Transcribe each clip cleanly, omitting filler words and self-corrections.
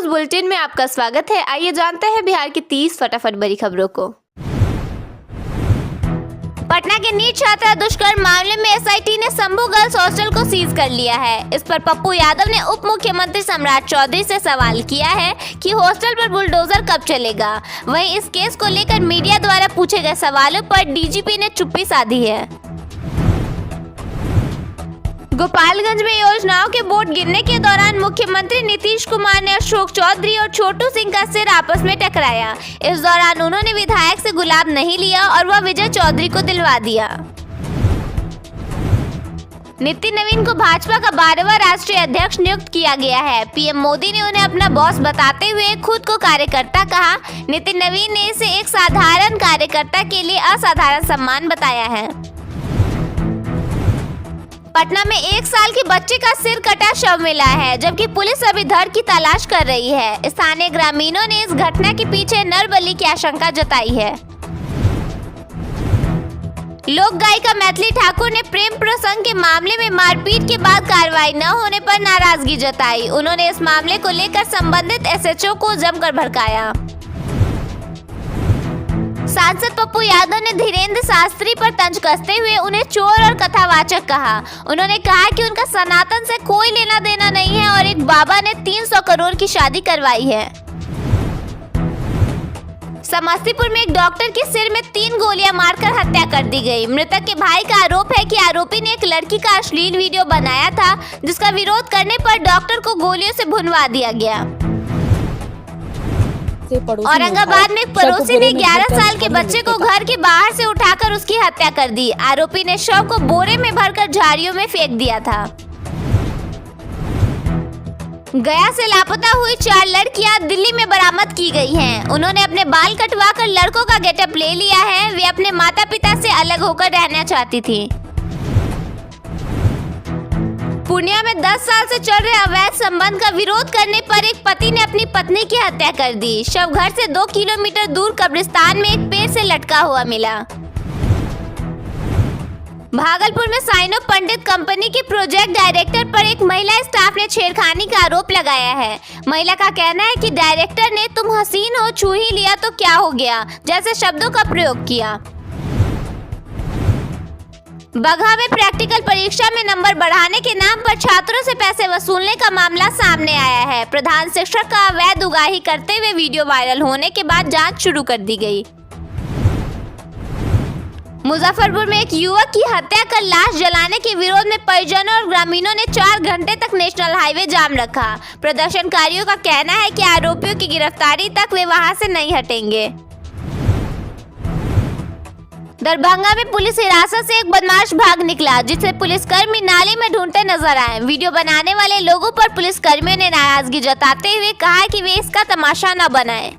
News bulletin में आपका स्वागत है। आइए जानते हैं बिहार की 30 फटाफट बड़ी खबरों को। पटना के नीट छात्रा दुष्कर्म मामले में एसआईटी ने शंभू गर्ल्स हॉस्टल को सीज कर लिया है। इस पर पप्पू यादव ने उप मुख्यमंत्री सम्राट चौधरी से सवाल किया है कि हॉस्टल पर बुलडोजर कब चलेगा। वहीं इस केस को लेकर मीडिया द्वारा पूछे गए सवालों पर डीजीपी ने चुप्पी साधी है। गोपालगंज में योजनाओं के वोट गिरने के दौरान मुख्यमंत्री नीतीश कुमार ने अशोक चौधरी और छोटू सिंह का सिर आपस में टकराया। इस दौरान उन्होंने विधायक से गुलाब नहीं लिया और वह विजय चौधरी को दिलवा दिया। नितिन नवीन को भाजपा का 12वां राष्ट्रीय अध्यक्ष नियुक्त किया गया है। पीएम मोदी ने उन्हें अपना बॉस बताते हुए खुद को कार्यकर्ता कहा। नितिन नवीन ने इसे एक साधारण कार्यकर्ता के लिए असाधारण सम्मान बताया है। पटना में 1 साल के बच्चे का सिर कटा शव मिला है, जबकि पुलिस अभी धड़ की तलाश कर रही है। स्थानीय ग्रामीणों ने इस घटना के पीछे नरबली की आशंका जताई है। लोक गायिका मैथिली ठाकुर ने प्रेम प्रसंग के मामले में मारपीट के बाद कार्रवाई न होने पर नाराजगी जताई। उन्होंने इस मामले को लेकर संबंधित एसएचओ को जमकर भड़काया। सांसद पप्पू यादव ने धीरेन्द्र शास्त्री पर तंज कसते हुए उन्हें चोर और कथावाचक कहा। उन्होंने कहा कि उनका सनातन से कोई लेना देना नहीं है और एक बाबा ने 300 करोड़ की शादी करवाई है। समस्तीपुर में एक डॉक्टर के सिर में 3 गोलियां मारकर हत्या कर दी गई। मृतक के भाई का आरोप है कि आरोपी ने एक लड़की का अश्लील वीडियो बनाया था, जिसका विरोध करने पर डॉक्टर को गोलियों से भुनवा दिया गया। औरंगाबाद में पड़ोसी ने 11 साल के बच्चे को घर के बाहर से उठाकर उसकी हत्या कर दी। आरोपी ने शव को बोरे में भरकर झाड़ियों में फेंक दिया था। गया से लापता हुई 4 लड़कियां दिल्ली में बरामद की गई हैं। उन्होंने अपने बाल कटवाकर लड़कों का गेटअप ले लिया है। वे अपने माता पिता से अलग होकर रहना चाहती थी। पूर्णिया में 10 साल से चल रहे अवैध संबंध का विरोध करने पर एक पति ने अपनी पत्नी की हत्या कर दी। शव घर से 2 किलोमीटर दूर कब्रिस्तान में एक पेड़ से लटका हुआ मिला। भागलपुर में साइनो पंडित कंपनी के प्रोजेक्ट डायरेक्टर पर एक महिला स्टाफ ने छेड़खानी का आरोप लगाया है। महिला का कहना है कि डायरेक्टर ने तुम हसीन हो, छू ही लिया तो क्या हो गया जैसे शब्दों का प्रयोग किया। बगहा में प्रैक्टिकल परीक्षा में नंबर बढ़ाने के नाम पर छात्रों से पैसे वसूलने का मामला सामने आया है। प्रधान शिक्षक का अवैध उगाही करते हुए वीडियो वायरल होने के बाद जांच शुरू कर दी गई। मुजफ्फरपुर में एक युवक की हत्या कर लाश जलाने के विरोध में परिजनों और ग्रामीणों ने 4 घंटे तक नेशनल हाईवे जाम रखा। प्रदर्शनकारियों का कहना है कि आरोपियों की गिरफ्तारी तक वे वहां से नहीं हटेंगे। दरभंगा में पुलिस हिरासत से एक बदमाश भाग निकला, जिसे पुलिसकर्मी नाले में ढूंढते नजर आए। वीडियो बनाने वाले लोगों पर पुलिसकर्मियों ने नाराजगी जताते हुए कहा कि वे इसका तमाशा न बनाएं।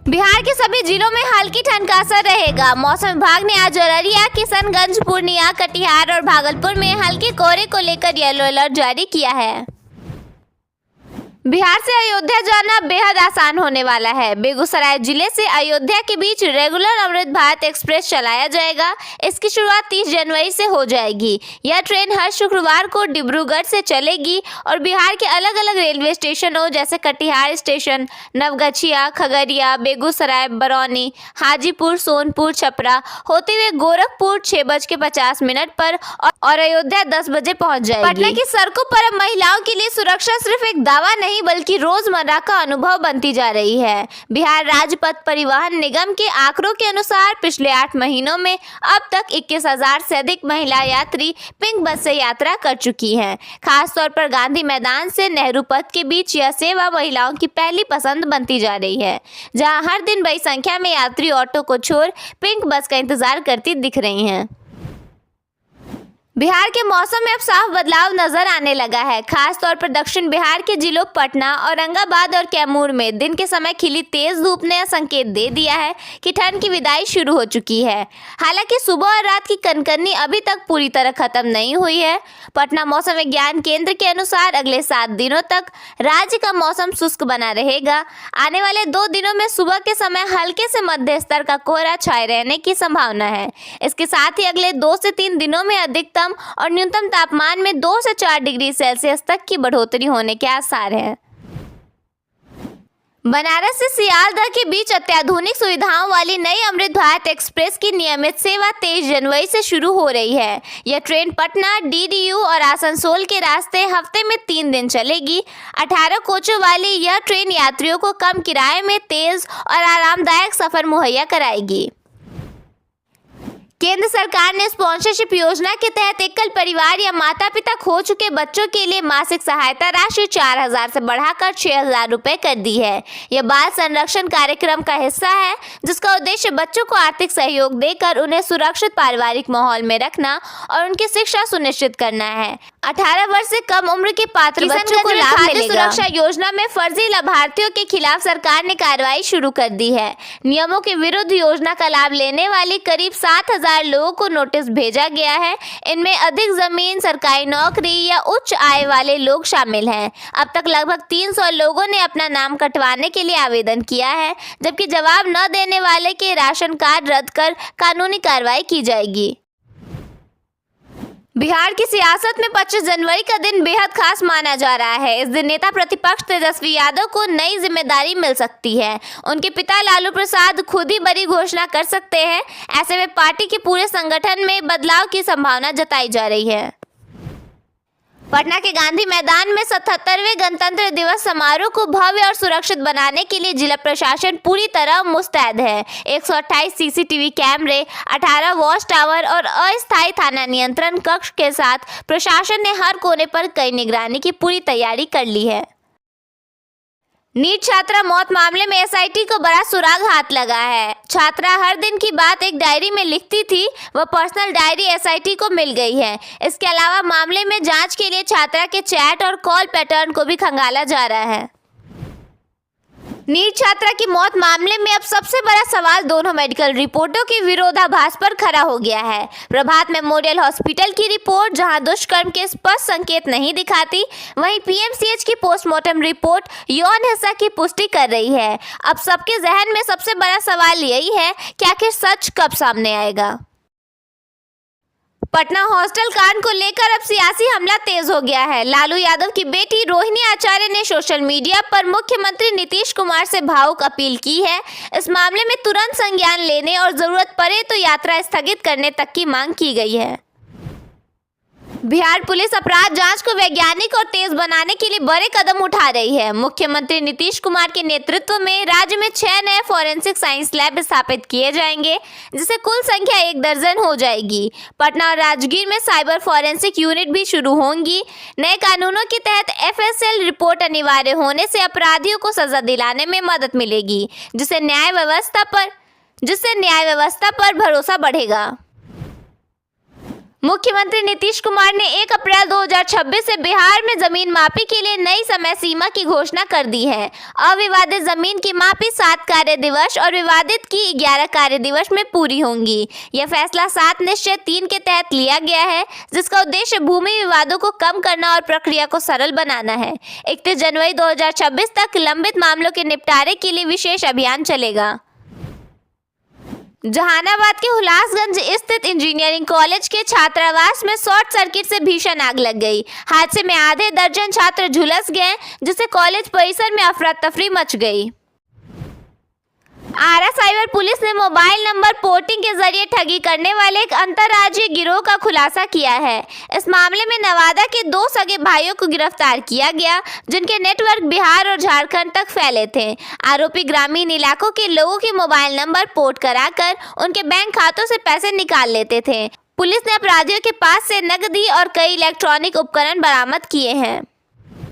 बिहार के सभी जिलों में हल्की ठंड का असर रहेगा। मौसम विभाग ने आज अररिया, किशनगंज, पूर्णिया, कटिहार और भागलपुर में हल्के कोहरे को लेकर येलो अलर्ट जारी किया है। बिहार से अयोध्या जाना बेहद आसान होने वाला है। बेगूसराय जिले से अयोध्या के बीच रेगुलर अमृत भारत एक्सप्रेस चलाया जाएगा। इसकी शुरुआत 30 जनवरी से हो जाएगी। यह ट्रेन हर शुक्रवार को डिब्रूगढ़ से चलेगी और बिहार के अलग अलग रेलवे स्टेशनों जैसे कटिहार स्टेशन, नवगछिया, खगड़िया, बेगूसराय, बरौनी, हाजीपुर, सोनपुर, छपरा होते हुए गोरखपुर 6:50 पर और अयोध्या 10 बजे पहुँच जाएगी। पटना की सड़कों पर अब महिलाओं के लिए सुरक्षा सिर्फ एक दावा नहीं बल्कि रोजमर्रा का अनुभव बनती जा रही है। बिहार राज्य पथ परिवहन निगम के आंकड़ों के अनुसार पिछले 8 महीनों में अब तक 21,000 से अधिक महिला यात्री पिंक बस से यात्रा कर चुकी हैं। खासतौर पर गांधी मैदान से नेहरू पथ के बीच यह सेवा महिलाओं की पहली पसंद बनती जा रही है, जहां हर दिन बड़ी संख्या में यात्री ऑटो को छोड़ पिंक बस का इंतजार करती दिख रही हैं। बिहार के मौसम में अब साफ बदलाव नजर आने लगा है। खास तौर पर दक्षिण बिहार के जिलों पटना, औरंगाबाद और कैमूर में दिन के समय खिली तेज धूप ने संकेत दे दिया है कि ठंड की विदाई शुरू हो चुकी है। हालांकि सुबह और रात की कनकनी अभी तक पूरी तरह खत्म नहीं हुई है। पटना मौसम विज्ञान केंद्र के अनुसार अगले 7 दिनों तक राज्य का मौसम शुष्क बना रहेगा। आने वाले 2 दिनों में सुबह के समय हल्के से मध्य स्तर का कोहरा छाए रहने की संभावना है। इसके साथ ही अगले 2 से 3 दिनों में अधिकतम अधिकतम और न्यूनतम तापमान में 2 से 4 डिग्री सेल्सियस तक की बढ़ोतरी होने के आसार हैं। बनारस से सियालदह के बीच अत्याधुनिक सुविधाओं वाली नई अमृत भारत एक्सप्रेस की नियमित सेवा 23 जनवरी से शुरू हो रही है। यह ट्रेन पटना, डीडीयू और आसनसोल के रास्ते हफ्ते में 3 दिन चलेगी। 18 कोचों वाली यह ट्रेन यात्रियों को कम किराए में तेज और आरामदायक सफर मुहैया कराएगी। केंद्र सरकार ने स्पॉन्सरशिप योजना के तहत एकल परिवार या माता पिता खो चुके बच्चों के लिए मासिक सहायता राशि 4,000 से बढ़ाकर 6,000 रुपए कर दी है। यह बाल संरक्षण कार्यक्रम का हिस्सा है, जिसका उद्देश्य बच्चों को आर्थिक सहयोग देकर उन्हें सुरक्षित पारिवारिक माहौल में रखना और उनकी शिक्षा सुनिश्चित करना है। 18 वर्ष से कम उम्र के पात्र बच्चों को लाभ मिलेगा। सुरक्षा योजना में फर्जी लाभार्थियों के खिलाफ सरकार ने कार्रवाई शुरू कर दी है। नियमों के विरुद्ध योजना का लाभ लेने वाली करीब 7,000 लोगों को नोटिस भेजा गया है। इनमें अधिक जमीन, सरकारी नौकरी या उच्च आय वाले लोग शामिल हैं। अब तक लगभग 300 लोगों ने अपना नाम कटवाने के लिए आवेदन किया है, जबकि जवाब न देने वाले के राशन कार्ड रद्द कर कानूनी कार्रवाई की जाएगी। बिहार की सियासत में 25 जनवरी का दिन बेहद खास माना जा रहा है। इस दिन नेता प्रतिपक्ष तेजस्वी यादव को नई जिम्मेदारी मिल सकती है। उनके पिता लालू प्रसाद खुद ही बड़ी घोषणा कर सकते हैं। ऐसे में पार्टी के पूरे संगठन में बदलाव की संभावना जताई जा रही है। पटना के गांधी मैदान में 77वें गणतंत्र दिवस समारोह को भव्य और सुरक्षित बनाने के लिए जिला प्रशासन पूरी तरह मुस्तैद है। 128 सीसीटीवी कैमरे, 18 वॉच टावर और अस्थायी थाना नियंत्रण कक्ष के साथ प्रशासन ने हर कोने पर कई निगरानी की पूरी तैयारी कर ली है। नीट छात्रा मौत मामले में एसआईटी को बड़ा सुराग हाथ लगा है। छात्रा हर दिन की बात एक डायरी में लिखती थी, वह पर्सनल डायरी एसआईटी को मिल गई है। इसके अलावा मामले में जांच के लिए छात्रा के चैट और कॉल पैटर्न को भी खंगाला जा रहा है। नीट छात्रा की मौत मामले में अब सबसे बड़ा सवाल दोनों मेडिकल रिपोर्टों के विरोधाभास पर खड़ा हो गया है। प्रभात मेमोरियल हॉस्पिटल की रिपोर्ट, जहां दुष्कर्म के स्पष्ट संकेत नहीं दिखाती, वहीं पीएमसीएच की पोस्टमार्टम रिपोर्ट यौन हिंसा की पुष्टि कर रही है। अब सबके जहन में सबसे बड़ा सवाल यही है कि आखिर सच कब सामने आएगा। पटना हॉस्टल कांड को लेकर अब सियासी हमला तेज हो गया है। लालू यादव की बेटी रोहिणी आचार्य ने सोशल मीडिया पर मुख्यमंत्री नीतीश कुमार से भावुक अपील की है। इस मामले में तुरंत संज्ञान लेने और जरूरत पड़े तो यात्रा स्थगित करने तक की मांग की गई है। बिहार पुलिस अपराध जांच को वैज्ञानिक और तेज बनाने के लिए बड़े कदम उठा रही है। मुख्यमंत्री नीतीश कुमार के नेतृत्व में राज्य में 6 नए फॉरेंसिक साइंस लैब स्थापित किए जाएंगे, जिससे कुल संख्या 1 दर्जन हो जाएगी। पटना और राजगीर में साइबर फॉरेंसिक यूनिट भी शुरू होंगी। नए कानूनों के तहत FSL रिपोर्ट अनिवार्य होने से अपराधियों को सजा दिलाने में मदद मिलेगी, जिससे न्याय व्यवस्था पर भरोसा बढ़ेगा। मुख्यमंत्री नीतीश कुमार ने 1 अप्रैल 2026 से बिहार में जमीन मापी के लिए नई समय सीमा की घोषणा कर दी है। अविवादित जमीन की मापी 7 कार्य दिवस और विवादित की 11 कार्य दिवस में पूरी होंगी। यह फैसला 7 निश्चय 3 के तहत लिया गया है, जिसका उद्देश्य भूमि विवादों को कम करना और प्रक्रिया को सरल बनाना है। 31 जनवरी 2026 तक लंबित मामलों के निपटारे के लिए विशेष अभियान चलेगा। जहानाबाद के हुलासगंज स्थित इंजीनियरिंग कॉलेज के छात्रावास में शॉर्ट सर्किट से भीषण आग लग गई। हादसे में आधे दर्जन छात्र झुलस गए, जिससे कॉलेज परिसर में अफरा तफरी मच गई। आरा साइबर पुलिस ने मोबाइल नंबर पोर्टिंग के जरिए ठगी करने वाले एक अंतर्राज्यीय गिरोह का खुलासा किया है। इस मामले में नवादा के 2 सगे भाइयों को गिरफ्तार किया गया, जिनके नेटवर्क बिहार और झारखंड तक फैले थे। आरोपी ग्रामीण इलाकों के लोगों के मोबाइल नंबर पोर्ट कराकर उनके बैंक खातों से पैसे निकाल लेते थे। पुलिस ने अपराधियों के पास से नकदी और कई इलेक्ट्रॉनिक उपकरण बरामद किए हैं।